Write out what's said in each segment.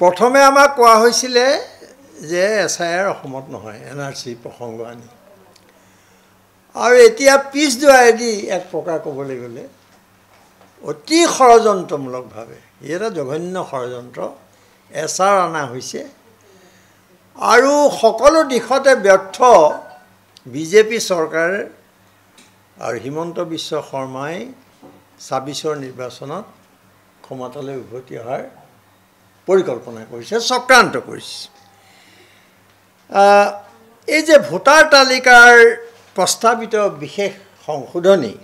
প্ৰথমে আমাক কোৱা হৈছিলে যে এছআইআৰ অসমত নহয়, এনআৰচি প্ৰসংগ আনি, আৰু এতিয়া পিছ দুৱাই দি এক প্ৰকাৰ ক'বলৈ গ'লে অতি ষড়যন্ত্ৰমূলকভাৱে ই এটা জঘন্য ষড়যন্ত্ৰ এছআৰ অনা হৈছে আৰু সকলো দিশতে ব্যৰ্থ বিজেপি চৰকাৰ আৰু হিমন্ত বিশ্ব শৰ্মাই ২৬ৰ নিৰ্বাচনত ক্ষমতালৈ উভতি অহাৰ পৰিকল্পনা কৰিছে, চক্ৰান্ত কৰিছে। এই যে ভোটাৰ তালিকাৰ প্ৰস্তাৱিত বিশেষ সংশোধনী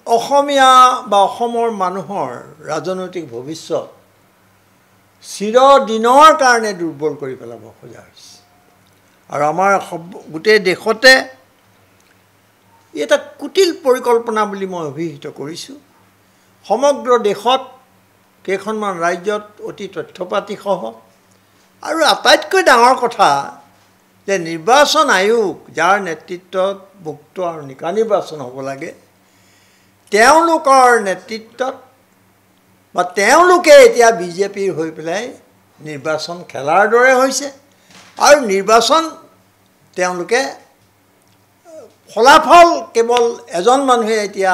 অসমীয়া বা অসমৰ মানুহৰ ৰাজনৈতিক ভৱিষ্যত চিৰদিনৰ কাৰণে দুৰ্বল কৰি পেলাব খোজা হৈছে। আৰু আমাৰ গোটেই দেশতে এটা কুটিল পৰিকল্পনা বুলি মই অভিহিত কৰিছোঁ। সমগ্ৰ দেশত কেইখনমান ৰাজ্যত অতি তথ্যপাতিসহ আৰু আটাইতকৈ ডাঙৰ কথা যে নিৰ্বাচন আয়োগ যাৰ নেতৃত্বত মুক্ত আৰু নিকা নিৰ্বাচন হ'ব লাগে, তেওঁলোকৰ নেতৃত্বত বা তেওঁলোকে এতিয়া বিজেপিৰ হৈ পেলাই নিৰ্বাচন খেলাৰ দৰে হৈছে আৰু নিৰ্বাচন তেওঁলোকে ফলাফল কেৱল এজন মানুহে এতিয়া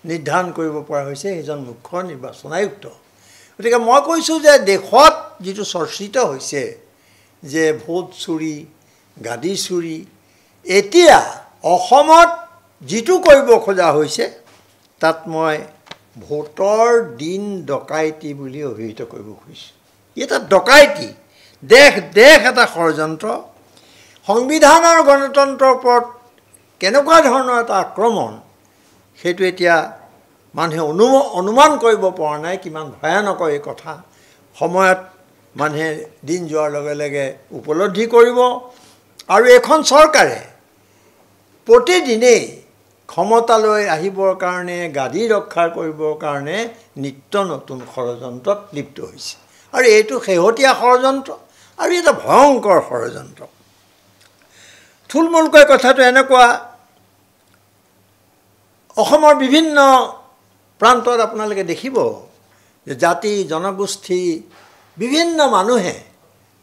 নিৰ্ধাৰণ কৰিব পৰা হৈছে, সেইজন মুখ্য নিৰ্বাচন আয়ুক্ত। গতিকে মই কৈছোঁ যে দেশত যিটো চৰ্চিত হৈছে যে ভোট চুৰি, গাদী চুৰি, এতিয়া অসমত যিটো কৰিব খোজা হৈছে তাত মই ভোটৰ দিন ডকাইতি বুলি অভিহিত কৰিব খুজিছোঁ। এটা ডকাইতি, দেশ এটা ষড়যন্ত্ৰ, সংবিধান আৰু গণতন্ত্ৰৰ ওপৰত কেনেকুৱা ধৰণৰ এটা আক্ৰমণ সেইটো এতিয়া মানুহে অনুমান কৰিব পৰা নাই কিমান ভয়ানক এই কথা। সময়ত মানুহে দিন যোৱাৰ লগে লগে উপলব্ধি কৰিব। আৰু এখন চৰকাৰে প্ৰতিদিনেই ক্ষমতালৈ আহিবৰ কাৰণে, গাদী ৰক্ষা কৰিবৰ কাৰণে নিত্য নতুন ষড়যন্ত্ৰত লিপ্ত হৈছে। আৰু এইটো শেহতীয়া ষড়যন্ত্ৰ আৰু এটা ভয়ংকৰ ষড়যন্ত্ৰ। থুলমূলকৈ কথাটো এনেকুৱা, অসমৰ বিভিন্ন প্ৰান্তত আপোনালোকে দেখিব যে জাতি জনগোষ্ঠী বিভিন্ন মানুহে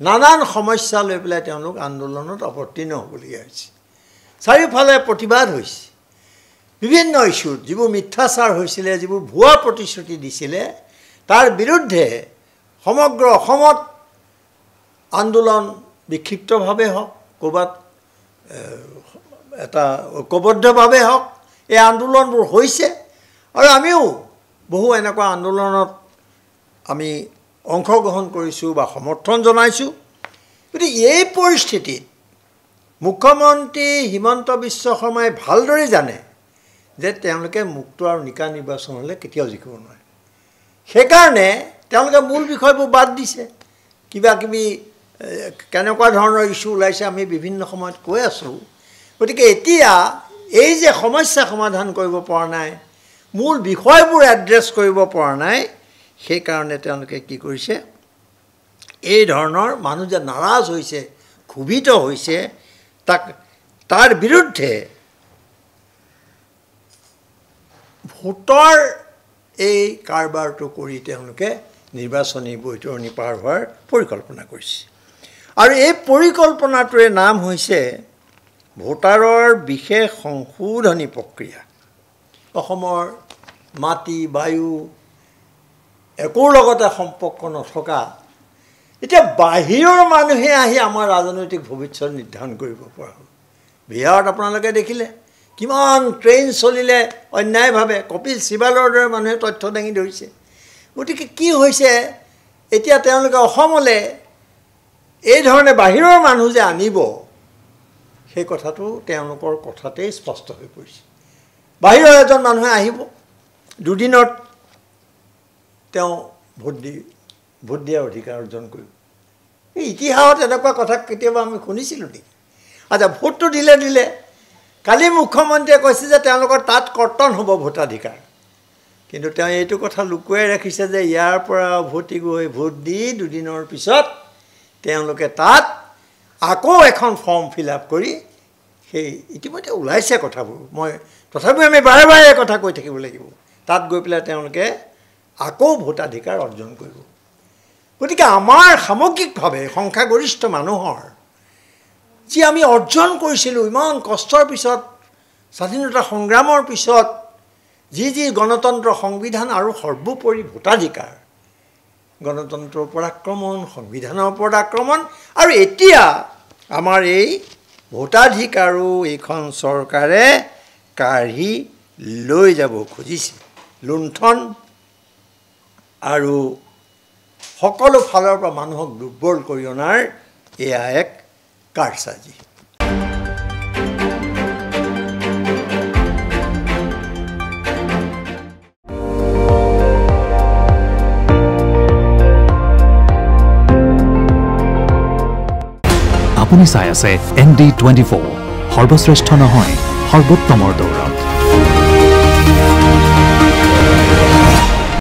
নানান সমস্যা লৈ পেলাই তেওঁলোক আন্দোলনত অৱতীৰ্ণ হ'বলগীয়া হৈছে। চাৰিওফালে প্ৰতিবাদ হৈছে বিভিন্ন ইছ্যুত, যিবোৰ মিথ্যাচাৰ হৈছিলে, যিবোৰ ভুৱা প্ৰতিশ্ৰুতি দিছিলে তাৰ বিৰুদ্ধে সমগ্ৰ অসমত আন্দোলন বিক্ষিপ্তভাৱে হওক, ক'ৰবাত এটা ঐক্যবদ্ধভাৱে হওক, এই আন্দোলনবোৰ হৈছে। আৰু আমিও বহু এনেকুৱা আন্দোলনত আমি অংশগ্ৰহণ কৰিছোঁ বা সমৰ্থন জনাইছোঁ। গতিকে এই পৰিস্থিতিত মুখ্যমন্ত্ৰী হিমন্ত বিশ্ব শৰ্মাই ভালদৰে জানে যে তেওঁলোকে মুক্ত আৰু নিকা নিৰ্বাচন হ'লে কেতিয়াও জিকিব নোৱাৰে। সেইকাৰণে তেওঁলোকে মূল বিষয়বোৰ বাদ দিছে। কিবা কিবি কেনেকুৱা ধৰণৰ ইছ্যু ওলাইছে আমি বিভিন্ন সময়ত কৈ আছোঁ। গতিকে এতিয়া এই যে সমস্যা সমাধান কৰিব পৰা নাই, মূল বিষয়বোৰ এড্ৰেছ কৰিব পৰা নাই, সেইকাৰণে তেওঁলোকে কি কৰিছে, এই ধৰণৰ মানুহ যে নাৰাজ হৈছে, ক্ষোভিত হৈছে, তাৰ বিৰুদ্ধে ভোটৰ এই কাৰবাৰটো কৰি তেওঁলোকে নিৰ্বাচনী বৈতৰণি পাৰ হোৱাৰ পৰিকল্পনা কৰিছে। আৰু এই পৰিকল্পনাটোৰে নাম হৈছে ভোটাৰৰ বিশেষ সংশোধনী প্ৰক্ৰিয়া। অসমৰ মাটি, বায়ু একোৰ লগতে সম্পৰ্ক নথকা এতিয়া বাহিৰৰ মানুহে আহি আমাৰ ৰাজনৈতিক ভৱিষ্যত নিৰ্ধাৰণ কৰিব পৰা হ'ল। বিহাৰত আপোনালোকে দেখিলে কিমান ট্ৰেইন চলিলে অন্যায়ভাৱে, কপিল চিবালৰ দৰে মানুহে তথ্য দাঙি ধৰিছে। গতিকে কি হৈছে, এতিয়া তেওঁলোকে অসমলৈ এই ধৰণে বাহিৰৰ মানুহ যে আনিব, সেই কথাটো তেওঁলোকৰ কথাতেই স্পষ্ট হৈ পৰিছে। বাহিৰৰ এজন মানুহে আহিব, দুদিনত তেওঁ ভোট দিয়াৰ অধিকাৰ অৰ্জন কৰিব। এই ইতিহাসত এনেকুৱা কথা কেতিয়াবা আমি শুনিছিলোঁ নেকি? আচ্ছা, ভোটটো দিলে। কালি মুখ্যমন্ত্ৰীয়ে কৈছে যে তেওঁলোকৰ তাত কৰ্তন হ'ব ভোটাধিকাৰ, কিন্তু তেওঁ এইটো কথা লুকুৱাই ৰাখিছে যে ইয়াৰ পৰা উভতি গৈ ভোট দি দুদিনৰ পিছত তেওঁলোকে তাত আকৌ এখন ফৰ্ম ফিল আপ কৰি, সেই ইতিমধ্যে ওলাইছে কথাবোৰ, তথাপিও আমি বাৰে বাৰে কথা কৈ থাকিব লাগিব, তাত গৈ পেলাই তেওঁলোকে আকৌ ভোটাধিকাৰ অৰ্জন কৰিব। গতিকে আমাৰ সামগ্ৰিকভাৱে সংখ্যাগৰিষ্ঠ মানুহৰ যি আমি অৰ্জন কৰিছিলোঁ ইমান কষ্টৰ পিছত, স্বাধীনতা সংগ্ৰামৰ পিছত, যি গণতন্ত্ৰ, সংবিধান আৰু সৰ্বোপৰি ভোটাধিকাৰ, গণতন্ত্ৰৰ ওপৰত আক্ৰমণ, সংবিধানৰ ওপৰত আক্ৰমণ, আৰু এতিয়া আমাৰ এই ভোটাধিকাৰো এইখন চৰকাৰে কাঢ়ি লৈ যাব খুজিছে। লুণ্ঠন আৰু সকলো ফালৰ পৰা মানুহক দুৰ্বল কৰি অনাৰ এয়া এক কাৰসাজি। আপুনি চাই আছে ND24, সৰ্বশ্ৰেষ্ঠ নহয় সৰ্বোত্তমৰ দৌৰ।